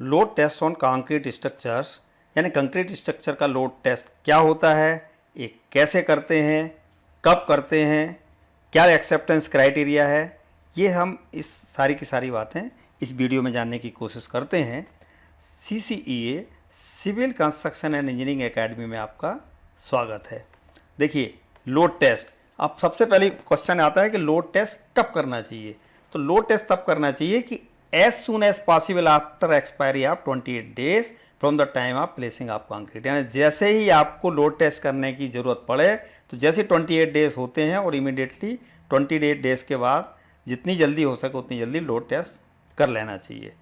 Load test on concrete structures, यानी concrete structure का load test क्या होता है, ये कैसे करते हैं, कब करते हैं, क्या एक्सेप्टेंस क्राइटेरिया है, ये हम इस सारी की सारी बातें इस वीडियो में जानने की कोशिश करते हैं। CCEA civil construction and engineering academy में आपका स्वागत है। देखिए, लोड टेस्ट, अब सबसे पहले क्वेश्चन आता है कि लोड टेस्ट कब करना चाहिए। तो लोड टेस्ट तब करना चाहिए कि as soon as possible after expiry of 28 days from the time of placing of concrete, यानी जैसे ही आपको लोड टेस्ट करने की ज़रूरत पड़े, तो जैसे 28 डेज होते हैं और इमीडिएटली 28 डेज के बाद जितनी जल्दी हो सके उतनी जल्दी लोड टेस्ट कर लेना चाहिए।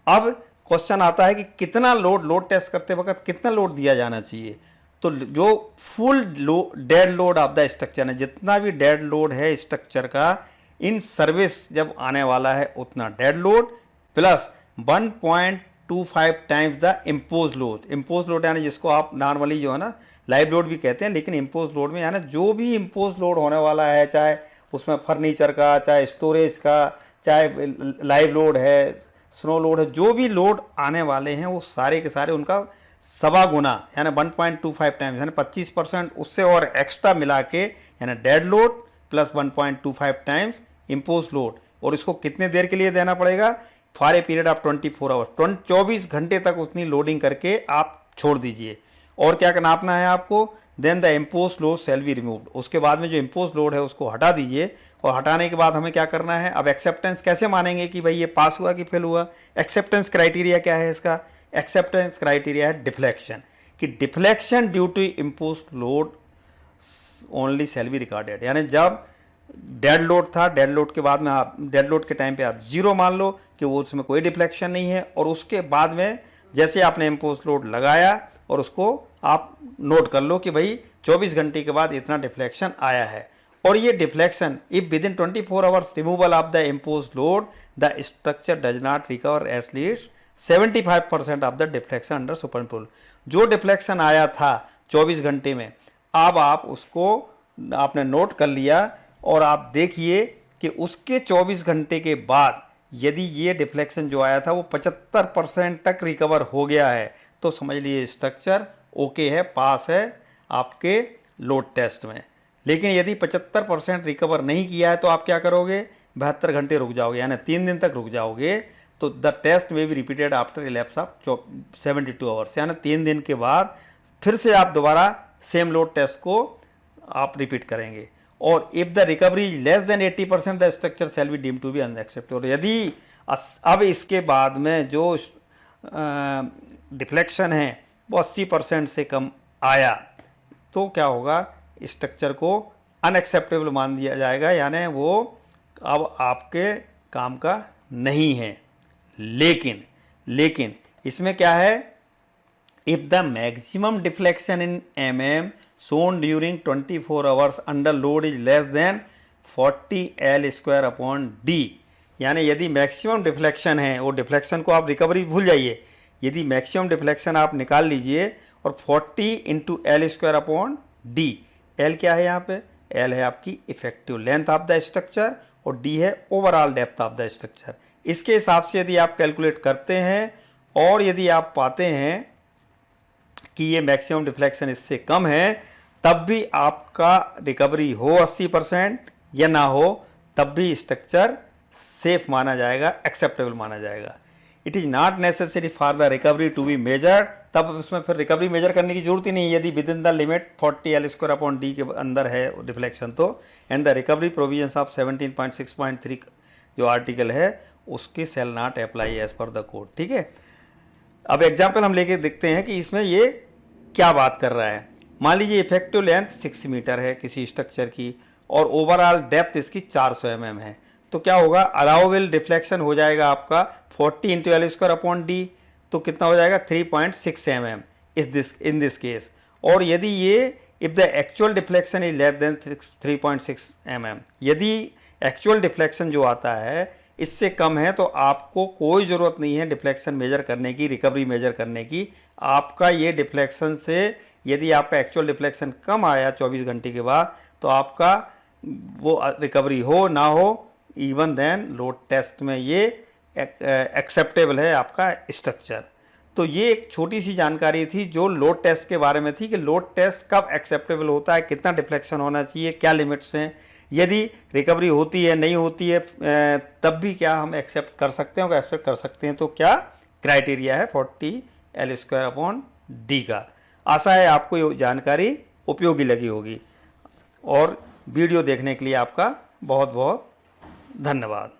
अब क्वेश्चन आता है कि कितना लोड टेस्ट करते वक्त कितना लोड दिया जाना चाहिए। तो जो full dead load of the structure है, जितना भी डेड लोड है स्ट्रक्चर का इन सर्विस जब आने वाला है उतना dead load plus 1.25 times the impose load. Impose load यानी जिसको आप नॉर्मली जो है ना लाइव लोड भी कहते हैं, लेकिन इम्पोज लोड में यानी जो भी इम्पोज लोड होने वाला है, चाहे उसमें फर्नीचर का, चाहे स्टोरेज का, चाहे लाइव लोड है, स्नो लोड है, जो भी लोड आने वाले हैं वो सारे के सारे उनका सवा गुना यानी 1.25 टाइम्स यानी 25% उससे और एक्स्ट्रा मिला के यानी dead load plus 1.25 times impose load. और इसको कितने देर के लिए देना पड़ेगा? For a period of 24 hours, 24 घंटे तक उतनी लोडिंग करके आप छोड़ दीजिए। और क्या नापना है आपको? Then the impose load shall be removed, उसके बाद में जो इम्पोज लोड है उसको हटा दीजिए। और हटाने के बाद हमें क्या करना है? अब एक्सेप्टेंस कैसे मानेंगे कि भाई ये पास हुआ कि फेल हुआ? एक्सेप्टेंस क्राइटेरिया क्या है इसका? एक्सेप्टेंस क्राइटेरिया है डिफ्लेक्शन, कि deflection due to impose load only shall be recorded, यानी जब डेड लोड था, डेड लोड के बाद में आप डेड लोड के टाइम पे आप 0 मान लो कि वो उसमें कोई डिफ्लेक्शन नहीं है, और उसके बाद में जैसे आपने इम्पोज लोड लगाया और उसको आप नोट कर लो कि भाई 24 घंटे के बाद इतना डिफ्लेक्शन आया है। और ये deflection if with in 24 hours removal of the impose load the structure does not recover at least 75% of the deflection under superimpose. जो डिफ्लेक्शन आया था 24 घंटे में, अब आप उसको आपने नोट कर लिया और आप देखिए कि उसके 24 घंटे के बाद यदि ये डिफ्लेक्शन जो आया था वो 75% तक रिकवर हो गया है, तो समझ लीजिए स्ट्रक्चर ओके है, पास है आपके लोड टेस्ट में। लेकिन यदि 75% रिकवर नहीं किया है तो आप क्या करोगे? 72 घंटे रुक जाओगे, यानी 3 दिन तक रुक जाओगे। तो द टेस्ट में भी repeated after ellipse of 72 hours, यानी 3 दिन के बाद फिर से आप दोबारा सेम लोड टेस्ट को आप रिपीट करेंगे। और if the recovery less than 80% the structure shall be deemed to be unacceptable. यदि अब इसके बाद में जो डिफ्लेक्शन है वो 80% से कम आया तो क्या होगा? स्ट्रक्चर को अनएक्सेप्टेबल मान दिया जाएगा, यानी वो अब आपके काम का नहीं है। लेकिन इसमें क्या है? If the maximum deflection in mm shown during 24 hours under load is less than 40 L square upon D, यानी यदि मैक्सिमम डिफ्लेक्शन है, वो डिफ्लेक्शन को आप रिकवरी भूल जाइए, यदि मैक्सिमम डिफ्लेक्शन आप निकाल लीजिए और 40 into L square upon D. L क्या है यहाँ पे? एल है आपकी effective length of the structure और डी है overall depth of the structure. इसके हिसाब से यदि आप कैलकुलेट करते हैं और यदि आप पाते हैं कि ये मैक्सिमम डिफ्लेक्शन इससे कम है, तब भी आपका रिकवरी हो 80% या ना हो, तब भी स्ट्रक्चर सेफ माना जाएगा, एक्सेप्टेबल माना जाएगा। It is not necessary for the recovery to be measured, तब उसमें फिर रिकवरी मेजर करने की जरूरत ही नहीं यदि with in the limit 40 L square upon D के अंदर है डिफ्लेक्शन तो। And the recovery provisions of 17.6.3 जो आर्टिकल है उसके shall not apply as per the code. ठीक है, अब एग्जाम्पल हम लेके देखते हैं कि इसमें ये क्या बात कर रहा है। मान लीजिए इफेक्टिव लेंथ 6 मीटर है किसी स्ट्रक्चर की और ओवरऑल डेप्थ इसकी 400 mm है, तो क्या होगा? अलाउबल डिफ्लेक्शन हो जाएगा आपका 40 into L square upon D, तो कितना हो जाएगा? 3.6 mm इन दिस केस। और यदि ये if the actual deflection is less than 3.6 mm, यदि एक्चुअल डिफ्लेक्शन जो आता है इससे कम है तो आपको कोई ज़रूरत नहीं है डिफ्लेक्शन मेजर करने की, रिकवरी मेजर करने की। आपका ये डिफ्लेक्शन से यदि आपका एक्चुअल डिफ्लेक्शन कम आया 24 घंटे के बाद, तो आपका वो रिकवरी हो ना हो, इवन देन लोड टेस्ट में ये एक्सेप्टेबल है आपका स्ट्रक्चर। तो ये एक छोटी सी जानकारी थी जो लोड टेस्ट के बारे में थी कि लोड टेस्ट कब एक्सेप्टेबल होता है, कितना डिफ्लेक्शन होना चाहिए, क्या लिमिट्स हैं, यदि रिकवरी होती है नहीं होती है तब भी क्या हम एक्सेप्ट कर सकते हैं, अगर एक्सेप्ट कर सकते हैं तो क्या क्राइटेरिया है 40L² का। आशा है आपको ये जानकारी उपयोगी लगी होगी और वीडियो देखने के लिए आपका बहुत बहुत धन्यवाद।